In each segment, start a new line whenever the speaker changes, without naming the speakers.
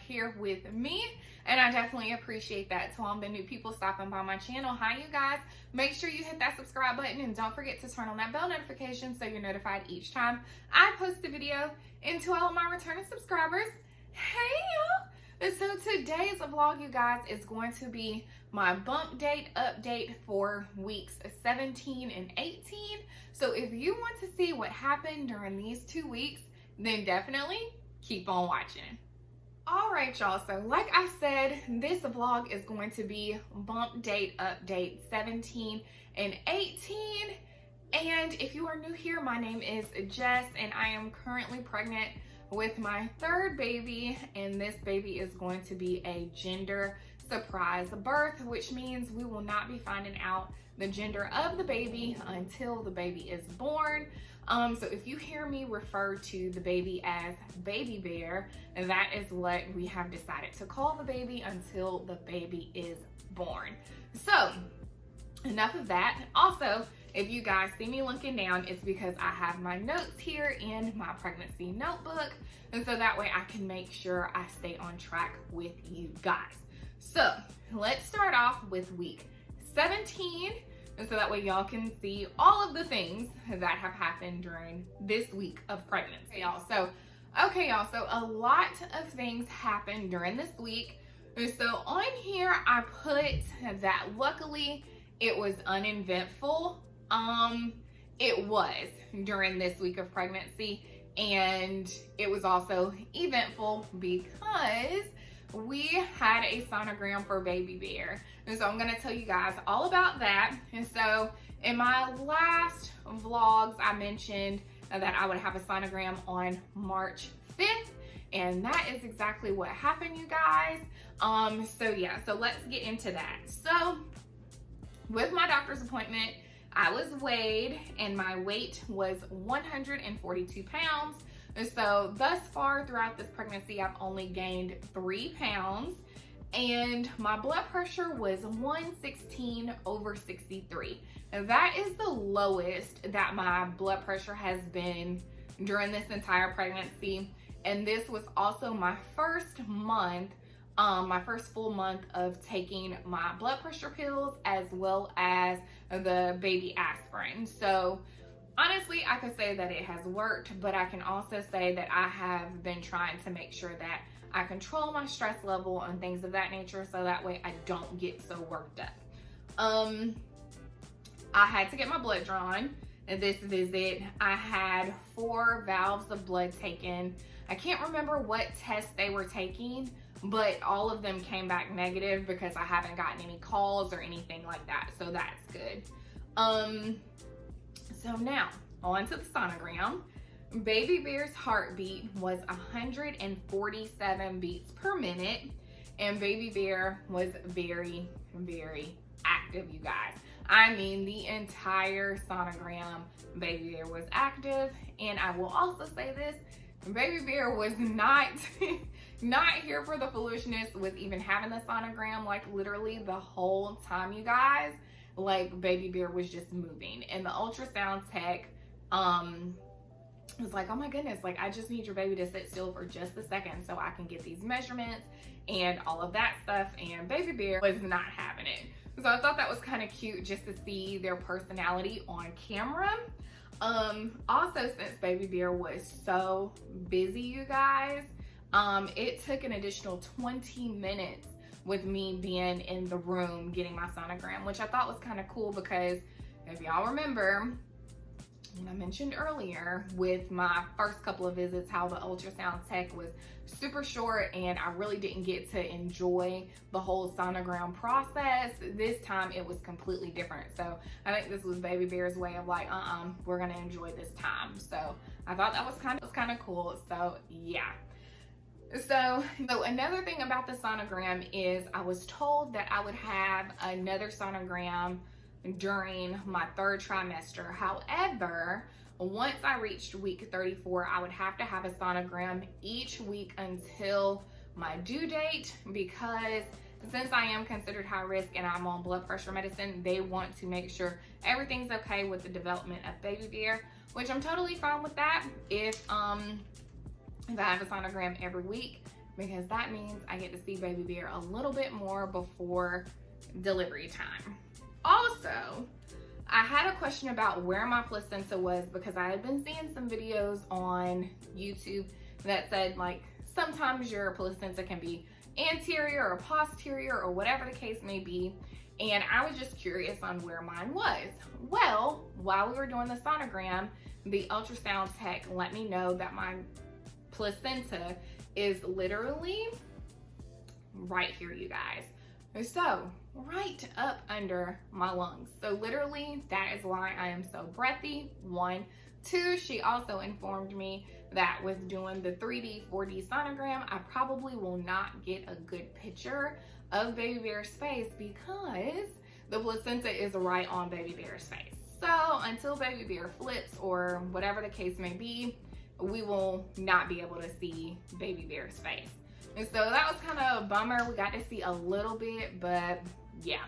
here with me, and I definitely appreciate that. To all the new people stopping by my channel, hi you guys. Make sure you hit that subscribe button and don't forget to turn on that bell notification so you're notified each time I post a video. And to all of my returning subscribers, hey y'all. So today's vlog, you guys, is going to be my bump date update for weeks 17 and 18. So if you want to see what happened during these 2 weeks, then definitely keep on watching. All right, y'all. So like I said, this vlog is going to be bump date update 17 and 18. And if you are new here, my name is Jess, and I am currently pregnant with my third baby, and this baby is going to be a gender surprise birth, which means we will not be finding out the gender of the baby until the baby is born. So if you hear me refer to the baby as baby bear, that is what we have decided to call the baby until the baby is born. So enough of that. Also, if you guys see me looking down, it's because I have my notes here in my pregnancy notebook, and so that way I can make sure I stay on track with you guys. So let's start off with week 17, and so that way y'all can see all of the things that have happened during this week of pregnancy, y'all. So a lot of things happened during this week. And so on here, I put that luckily it was uneventful. It was during this week of pregnancy, and it was also eventful because we had a sonogram for baby bear. And so I'm going to tell you guys all about that. And so in my last vlogs, I mentioned that I would have a sonogram on March 5th, and that is exactly what happened, you guys. So let's get into that. So with my doctor's appointment, I was weighed, and my weight was 142 pounds. And so thus far throughout this pregnancy, I've only gained 3 pounds, and my blood pressure was 116/63. And that is the lowest that my blood pressure has been during this entire pregnancy. And this was also my first month, my first full month of taking my blood pressure pills as well as the baby aspirin. So honestly, I could say that it has worked, but I can also say that I have been trying to make sure that I control my stress level and things of that nature, so that way I don't get so worked up. I had to get my blood drawn. This visit, I had 4 valves of blood taken. I can't remember what test they were taking, but all of them came back negative because I haven't gotten any calls or anything like that, so that's good. So now on to the sonogram. Baby bear's heartbeat was 147 beats per minute, and baby bear was very, very active, you guys. I mean, the entire sonogram, baby bear was active. And I will also say this, baby bear was not not here for the foolishness with even having the sonogram. Like literally the whole time, you guys, like baby bear was just moving, and the ultrasound tech was like, oh my goodness, like I just need your baby to sit still for just a second so I can get these measurements and all of that stuff. And baby bear was not having it. So I thought that was kind of cute just to see their personality on camera. Also, since baby bear was so busy, you guys, it took an additional 20 minutes with me being in the room getting my sonogram, which I thought was kind of cool because if y'all remember, and I mentioned earlier with my first couple of visits how the ultrasound tech was super short and I really didn't get to enjoy the whole sonogram process. This time it was completely different. So I think this was baby bear's way of like, we're gonna enjoy this time. So I thought that was kind of cool. So yeah. So another thing about the sonogram is I was told that I would have another sonogram during my 3rd trimester. However, once I reached week 34, I would have to have a sonogram each week until my due date, because since I am considered high risk and I'm on blood pressure medicine, they want to make sure everything's okay with the development of baby bear, which I'm totally fine with that. If I have a sonogram every week, because that means I get to see baby bear a little bit more before delivery time. Also, I had a question about where my placenta was because I had been seeing some videos on YouTube that said like sometimes your placenta can be anterior or posterior or whatever the case may be. And I was just curious on where mine was. Well, while we were doing the sonogram, the ultrasound tech let me know that my placenta is literally right here, you guys. So right up under my lungs. So literally that is why I am so breathy. 1, 2, she also informed me that with doing the 3D, 4D sonogram, I probably will not get a good picture of baby bear's face because the placenta is right on baby bear's face. So until baby bear flips or whatever the case may be, we will not be able to see baby bear's face. And so that was kind of a bummer. We got to see a little bit, but yeah,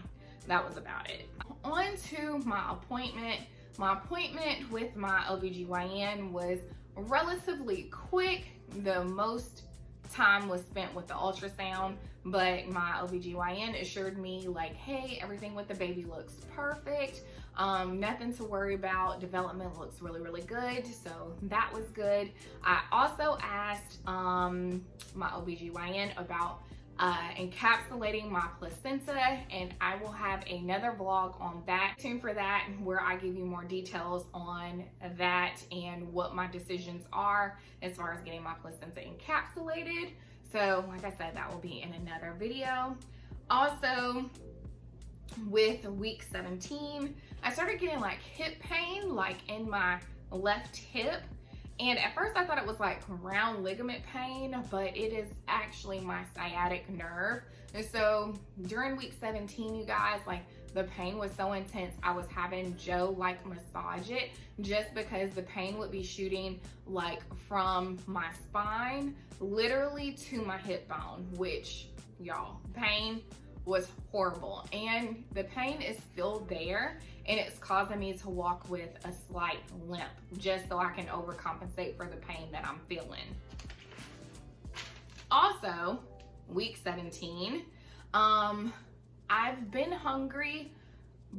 that was about it. On to my appointment. My appointment with my OBGYN was relatively quick. The most time was spent with the ultrasound, but my OBGYN assured me like, hey, everything with the baby looks perfect. Nothing to worry about. Development looks really, really good. So that was good. I also asked my OBGYN about encapsulating my placenta, and I will have another vlog on that. Tune for that, where I give you more details on that and what my decisions are as far as getting my placenta encapsulated. So like I said, that will be in another video. Also, with week 17, I started getting like hip pain, like in my left hip. And at first I thought it was like round ligament pain, but it is actually my sciatic nerve. And so during week 17, you guys, like the pain was so intense, I was having Joe like massage it just because the pain would be shooting like from my spine literally to my hip bone, which y'all, pain was horrible. And the pain is still there, and it's causing me to walk with a slight limp just so I can overcompensate for the pain that I'm feeling. Also, week 17, I've been hungry,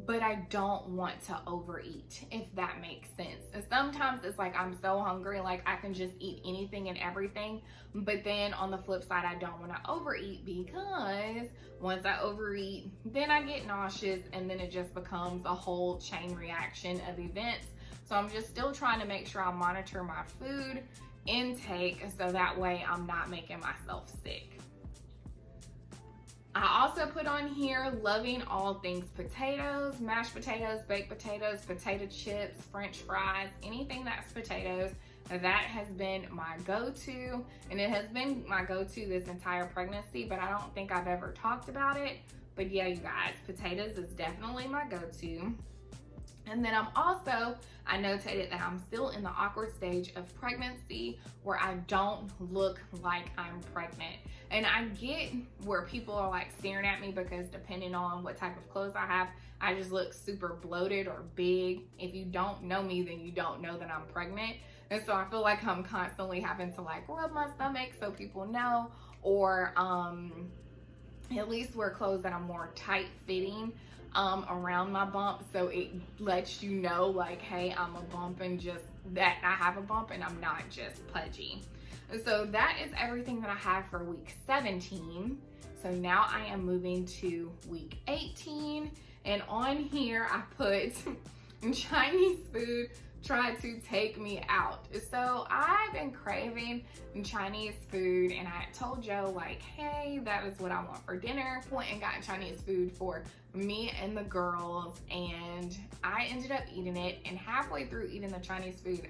but I don't want to overeat, if that makes sense. And sometimes it's like I'm so hungry, like I can just eat anything and everything. But then on the flip side, I don't want to overeat because once I overeat, then I get nauseous, and then it just becomes a whole chain reaction of events. So I'm just still trying to make sure I monitor my food intake so that way I'm not making myself sick. I also put on here loving all things potatoes, mashed potatoes, baked potatoes, potato chips, french fries, anything that's potatoes. That has been my go-to, and it has been my go-to this entire pregnancy, but I don't think I've ever talked about it. But yeah, you guys, potatoes is definitely my go-to. And then I notated that I'm still in the awkward stage of pregnancy where I don't look like I'm pregnant. And I get where people are like staring at me because depending on what type of clothes I have, I just look super bloated or big. If you don't know me, then you don't know that I'm pregnant. And so I feel like I'm constantly having to like rub my stomach so people know, or at least wear clothes that are more tight fitting around my bump, so it lets you know like, hey, I'm a bump, and just that I have a bump and I'm not just pudgy. So that is everything that I have for week 17. So now I am moving to week 18, and on here I put Chinese food tried to take me out. So I've been craving Chinese food, and I told Joe like, hey, that is what I want for dinner. Went and got Chinese food for me and the girls, and I ended up eating it, and halfway through eating the Chinese food,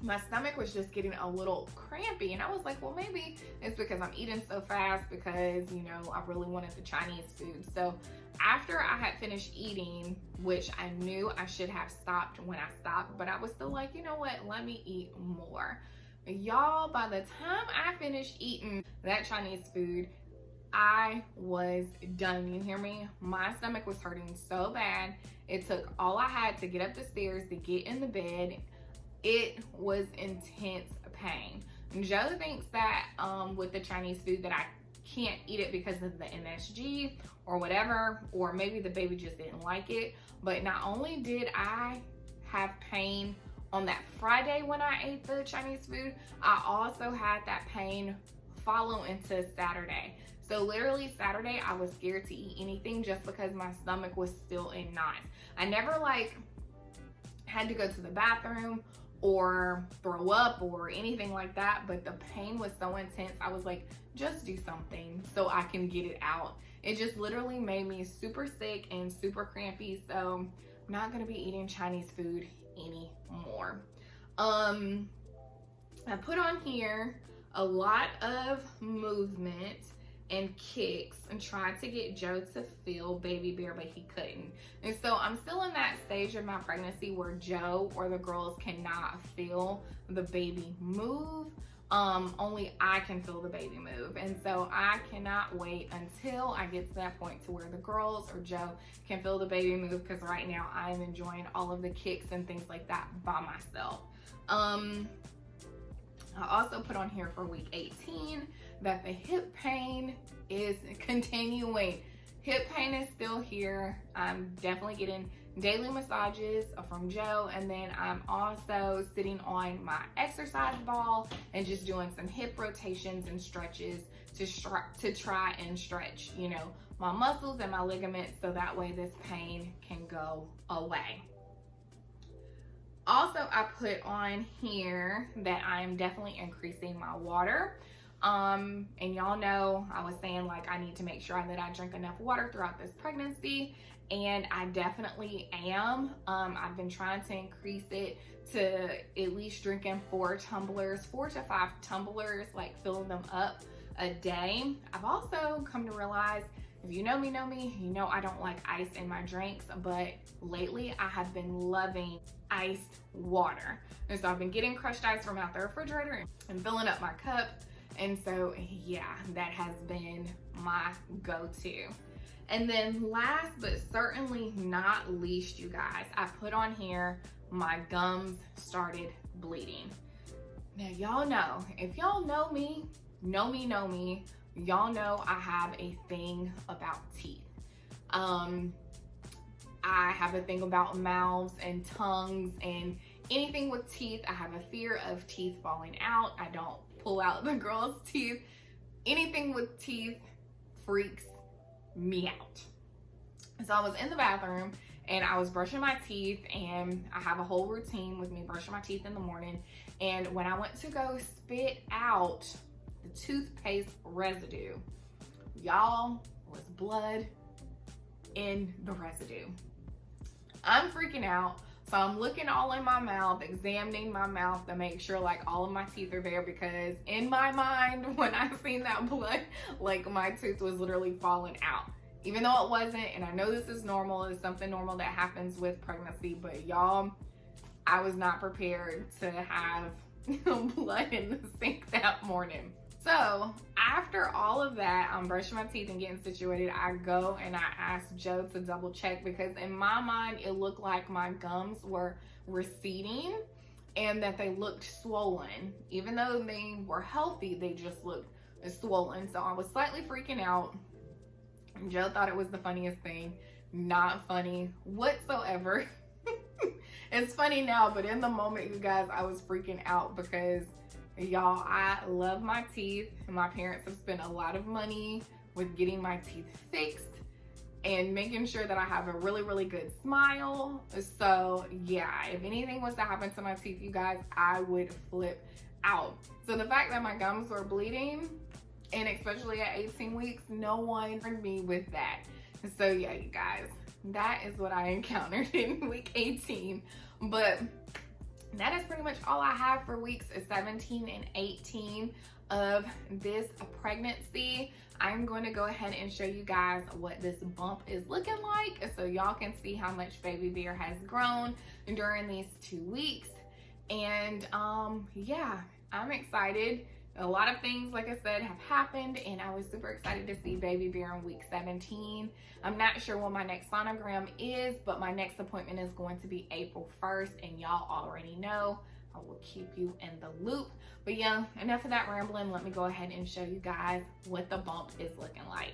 my stomach was just getting a little crampy, and I was like, well, maybe it's because I'm eating so fast because, you know, I really wanted the Chinese food. So after I had finished eating, which I knew I should have stopped when I stopped, but I was still like, you know what, let me eat more. Y'all, by the time I finished eating that Chinese food, I was done. You hear me? My stomach was hurting so bad. It took all I had to get up the stairs to get in the bed. It was intense pain. Joe thinks that with the Chinese food that I can't eat it because of the MSG or whatever, or maybe the baby just didn't like it. But not only did I have pain on that Friday when I ate the Chinese food, I also had that pain follow into Saturday. So literally Saturday, I was scared to eat anything just because my stomach was still in knots. I never like had to go to the bathroom or throw up or anything like that, but the pain was so intense. I was like, just do something so I can get it out. It just literally made me super sick and super crampy. So I'm not gonna be eating Chinese food anymore. I put on here a lot of movement and kicks and tried to get Joe to feel Baby Bear, but he couldn't. And so I'm still in that stage of my pregnancy where Joe or the girls cannot feel the baby move. Only I can feel the baby move. And so I cannot wait until I get to that point to where the girls or Joe can feel the baby move, because right now I'm enjoying all of the kicks and things like that by myself. I also put on here for week 18 that the hip pain is continuing. Hip pain is still here. I'm definitely getting daily massages from Joe, and then I'm also sitting on my exercise ball and just doing some hip rotations and stretches to try and stretch, you know, my muscles and my ligaments so that way this pain can go away. Also, I put on here that I'm definitely increasing my water. And y'all know I was saying like I need to make sure that I drink enough water throughout this pregnancy, and I definitely am. I've been trying to increase it to at least drinking 4 to 5 tumblers, like filling them up a day. I've also come to realize, if you know me, you know I don't like ice in my drinks, but lately I have been loving iced water. And so I've been getting crushed ice from out the refrigerator and filling up my cup. And so yeah, that has been my go-to. And then last but certainly not least, you guys, I put on here my gums started bleeding. Now y'all know, if y'all know me, y'all know I have a thing about teeth. I have a thing about mouths and tongues and anything with teeth. I have a fear of teeth falling out. I don't pull out the girls' teeth. Anything with teeth freaks me out. So I was in the bathroom and I was brushing my teeth, and I have a whole routine with me brushing my teeth in the morning. And when I went to go spit out the toothpaste residue, y'all, was blood in the residue. I'm freaking out. So I'm looking all in my mouth, examining my mouth to make sure like all of my teeth are there, because in my mind, when I seen that blood, like my tooth was literally falling out. Even though it wasn't, and I know this is normal, it's something normal that happens with pregnancy, but y'all, I was not prepared to have blood in the sink that morning. So after all of that, I'm brushing my teeth and getting situated. I go and I ask Joe to double check, because in my mind, it looked like my gums were receding and that they looked swollen. Even though they were healthy, they just looked swollen. So I was slightly freaking out. Joe thought it was the funniest thing. Not funny whatsoever. It's funny now, but in the moment, you guys, I was freaking out because y'all, I love my teeth. My parents have spent a lot of money with getting my teeth fixed and making sure that I have a really, really good smile. So yeah, if anything was to happen to my teeth, you guys, I would flip out. So the fact that my gums were bleeding, and especially at 18 weeks, no one warned me with that. So yeah, you guys, that is what I encountered in week 18. But that is pretty much all I have for weeks 17 and 18 of this pregnancy. I'm going to go ahead and show you guys what this bump is looking like, so y'all can see how much Baby Bear has grown during these 2 weeks. And yeah, I'm excited. A lot of things, like I said, have happened, and I was super excited to see Baby Bear in week 17. I'm not sure when my next sonogram is, but my next appointment is going to be April 1st, and y'all already know I will keep you in the loop. But yeah, enough of that rambling. Let me go ahead and show you guys what the bump is looking like.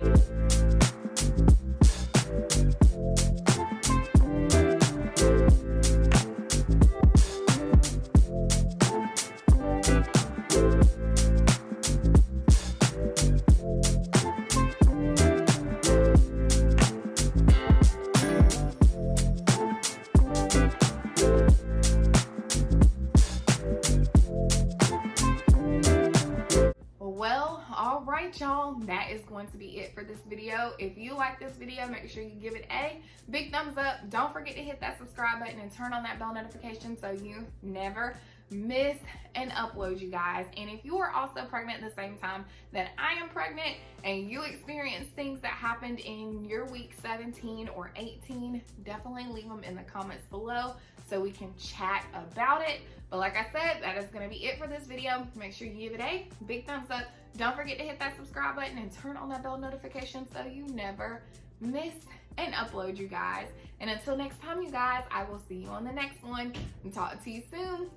Well, all right, y'all, that is going to be it for this video. If you like this video, make sure you give it a big thumbs up. Don't forget to hit that subscribe button and turn on that bell notification so you never miss an upload, you guys. And if you are also pregnant at the same time that I am pregnant and you experience things that happened in your week 17 or 18, definitely leave them in the comments below so we can chat about it. But like I said, that is going to be it for this video. Make sure you give it a big thumbs up. Don't forget to hit that subscribe button and turn on that bell notification so you never miss an upload, you guys. And until next time, you guys, I will see you on the next one and talk to you soon.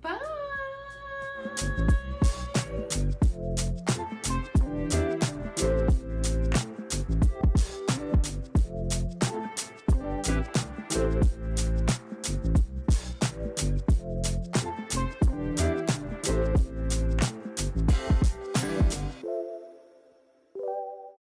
Bye.